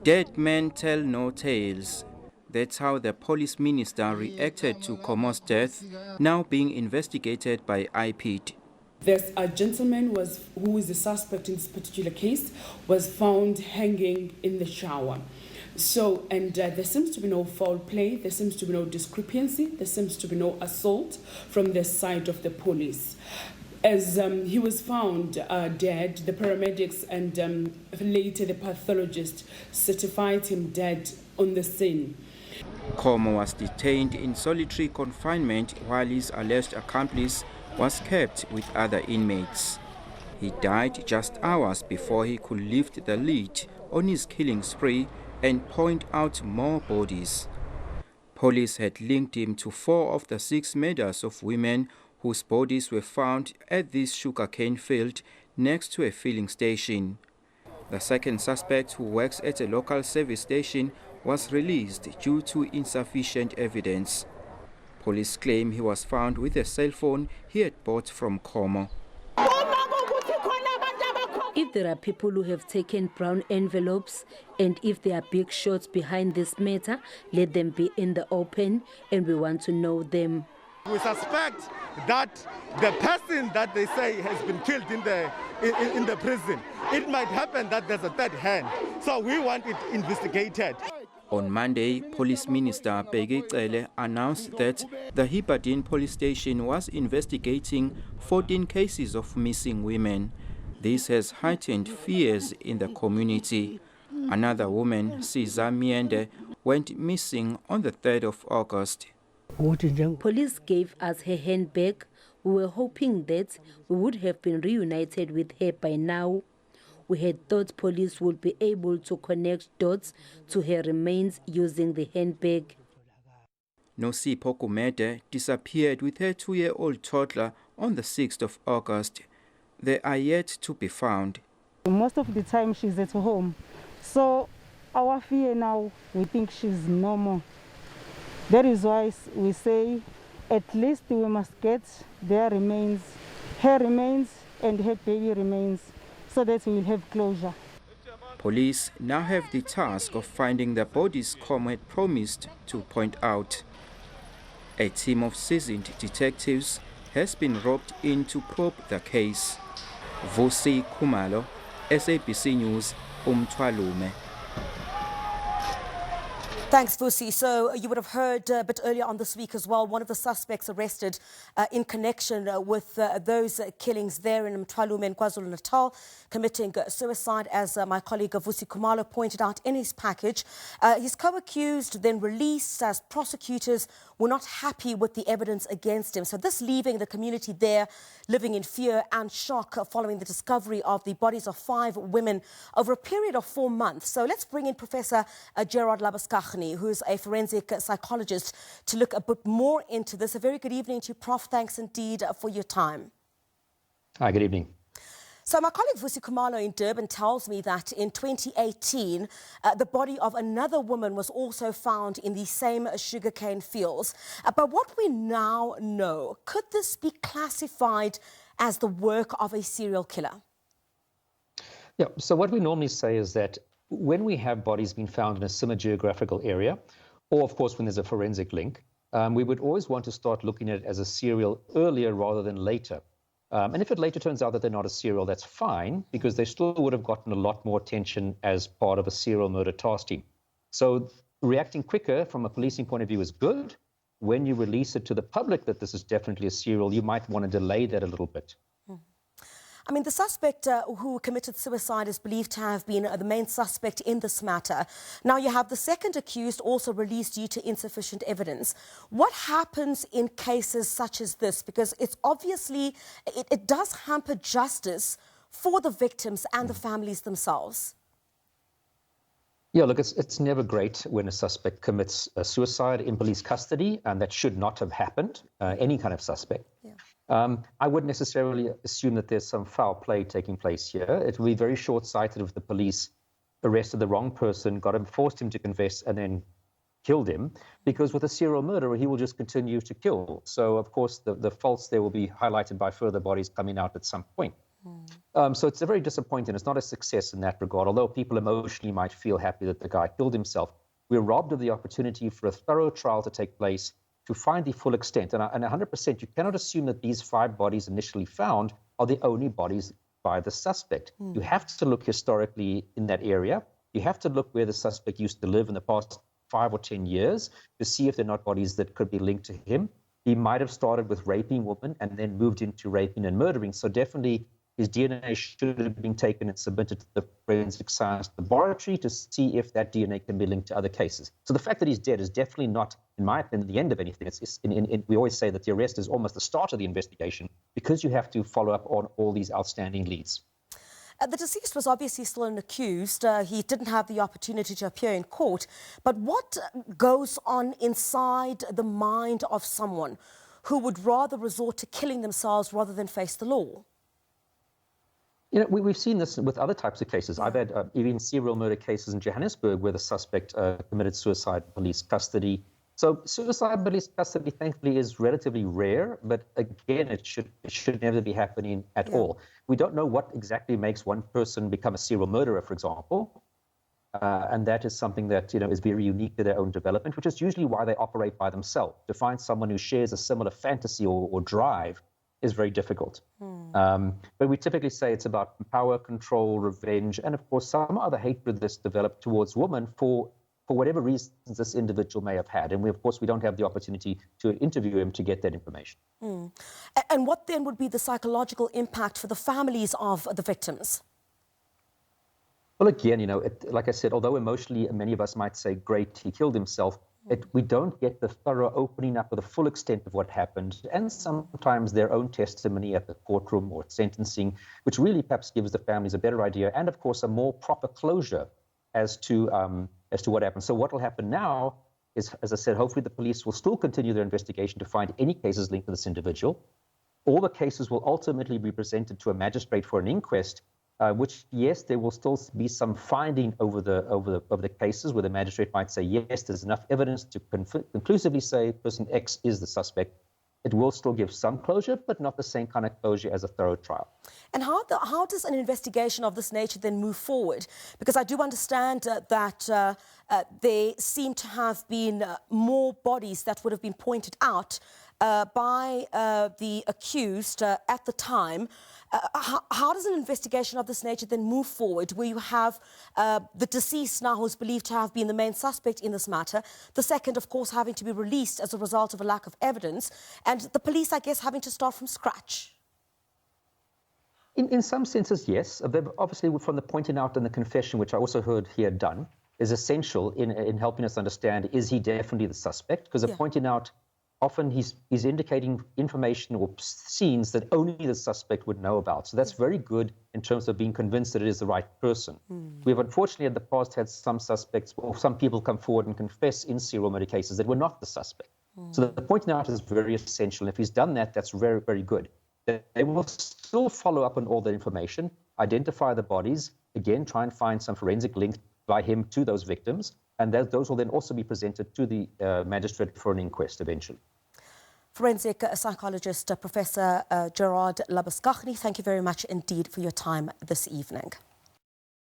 Dead men tell no tales. That's how the police minister reacted to Khomo's death, now being investigated by IPID. There's a gentleman who is the suspect in this particular case, was found hanging in the shower. So, and there seems to be no foul play, there seems to be no discrepancy, there seems to be no assault from the side of the police. As he was found dead, the paramedics and later the pathologist certified him dead on the scene. Khomo was detained in solitary confinement while his alleged accomplice was kept with other inmates. He died just hours before he could lift the lid on his killing spree and point out more bodies. Police had linked him to 4 of the 6 murders of women whose bodies were found at this sugarcane field next to a filling station. The second suspect, who works at a local service station, was released due to insufficient evidence. Police claim he was found with a cell phone he had bought from Khomo. If there are people who have taken brown envelopes and if there are big shots behind this matter, let them be in the open and we want to know them. We suspect that the person that they say has been killed in the prison, it might happen that there's a third hand. So we want it investigated. On Monday, Police Minister Bheki Cele announced that the Hibadin police station was investigating 14 cases of missing women. This has heightened fears in the community. Another woman, Siza Miende, went missing on the 3rd of August. Police gave us her handbag. We were hoping that we would have been reunited with her by now. We had thought police would be able to connect dots to her remains using the handbag. Nosipho Kumede disappeared with her 2-year-old toddler on the 6th of August. They are yet to be found. Most of the time she's at home. So our fear now, we think she's normal. That is why we say at least we must get their remains, her remains and her baby remains, so that we will have closure. Police now have the task of finding the bodies Khomo had promised to point out. A team of seasoned detectives has been roped in to probe the case. Vusi Khumalo, SABC News, uMthwalume. Thanks, Vusi. So you would have heard a bit earlier on this week as well, one of the suspects arrested in connection with those killings there in uMthwalume in KwaZulu-Natal, committing suicide, as my colleague Vusi Khumalo pointed out in his package. His co-accused then released as prosecutors were not happy with the evidence against him. So this leaving the community there living in fear and shock following the discovery of the bodies of 5 women over a period of 4 months. So let's bring in Professor Gerard Labuschagne, who's a forensic psychologist, to look a bit more into this. A very good evening to you, Prof. Thanks indeed for your time. Hi, good evening. So my colleague Vusi Khumalo in Durban tells me that in 2018, the body of another woman was also found in the same sugarcane fields. But what we now know, could this be classified as the work of a serial killer? Yeah, so what we normally say is that when we have bodies being found in a similar geographical area, or of course when there's a forensic link, we would always want to start looking at it as a serial earlier rather than later. And if it later turns out that they're not a serial, that's fine, because they still would have gotten a lot more attention as part of a serial murder task team. So reacting quicker from a policing point of view is good. When you release it to the public that this is definitely a serial, you might want to delay that a little bit. I mean, the suspect who committed suicide is believed to have been the main suspect in this matter. Now, you have the second accused also released due to insufficient evidence. What happens in cases such as this? Because it's obviously, it does hamper justice for the victims and the families themselves. Yeah, look, it's never great when a suspect commits a suicide in police custody, and that should not have happened, any kind of suspect. Yeah. I wouldn't necessarily assume that there's some foul play taking place here. It would be very short-sighted if the police arrested the wrong person, forced him to confess, and then killed him, because with a serial murderer, he will just continue to kill. So, of course, the faults there will be highlighted by further bodies coming out at some point. So it's very disappointing. It's not a success in that regard. Although people emotionally might feel happy that the guy killed himself, we're robbed of the opportunity for a thorough trial to take place to find the full extent. And 100%, you cannot assume that these 5 bodies initially found are the only bodies by the suspect. You have to look historically in that area. You have to look where the suspect used to live in the past 5 or 10 years to see if they're not bodies that could be linked to him. He might have started with raping women and then moved into raping and murdering. So definitely his DNA should have been taken and submitted to the forensic science laboratory to see if that DNA can be linked to other cases. So the fact that he's dead is definitely not, in my opinion, the end of anything. We always say that the arrest is almost the start of the investigation because you have to follow up on all these outstanding leads. The deceased was obviously still an accused. He didn't have the opportunity to appear in court. But what goes on inside the mind of someone who would rather resort to killing themselves rather than face the law? You know, we've seen this with other types of cases. I've had even serial murder cases in Johannesburg where the suspect committed suicide in police custody. So suicide in police custody, thankfully, is relatively rare, but again, it should never be happening at all. We don't know what exactly makes one person become a serial murderer, for example, and that is something that is very unique to their own development, which is usually why they operate by themselves. To find someone who shares a similar fantasy or drive is very difficult. But we typically say it's about power, control, revenge, and of course some other hatred that's developed towards women for whatever reasons this individual may have had. And of course we don't have the opportunity to interview him to get that information. And what then would be the psychological impact for the families of the victims? Well, again, like I said, although emotionally many of us might say, great, he killed himself, we don't get the thorough opening up of the full extent of what happened, and sometimes their own testimony at the courtroom or sentencing, which really perhaps gives the families a better idea, and of course a more proper closure as to what happened. So what will happen now is, as I said, hopefully the police will still continue their investigation to find any cases linked to this individual. All the cases will ultimately be presented to a magistrate for an inquest, which, yes, there will still be some finding over the cases where the magistrate might say, yes, there's enough evidence to conclusively say person X is the suspect. It will still give some closure, but not the same kind of closure as a thorough trial. And how does an investigation of this nature then move forward? Because I do understand that there seem to have been more bodies that would have been pointed out by the accused at the time. How does an investigation of this nature then move forward, where you have the deceased now who's believed to have been the main suspect in this matter, the second, of course, having to be released as a result of a lack of evidence, and the police, I guess, having to start from scratch? In some senses, yes. Obviously, from the pointing out in the confession, which I also heard here done, is essential in helping us understand, is he definitely the suspect? Because the pointing out, often he's indicating information or scenes that only the suspect would know about. So that's very good in terms of being convinced that it is the right person. We have unfortunately in the past had some suspects or some people come forward and confess in serial murder cases that were not the suspect. So the pointing out is very essential. And if he's done that, that's very, very good. They will still follow up on all that information, identify the bodies, again, try and find some forensic link by him to those victims, and those will then also be presented to the magistrate for an inquest eventually. Forensic psychologist Professor Gerard Labuschagne, thank you very much indeed for your time this evening.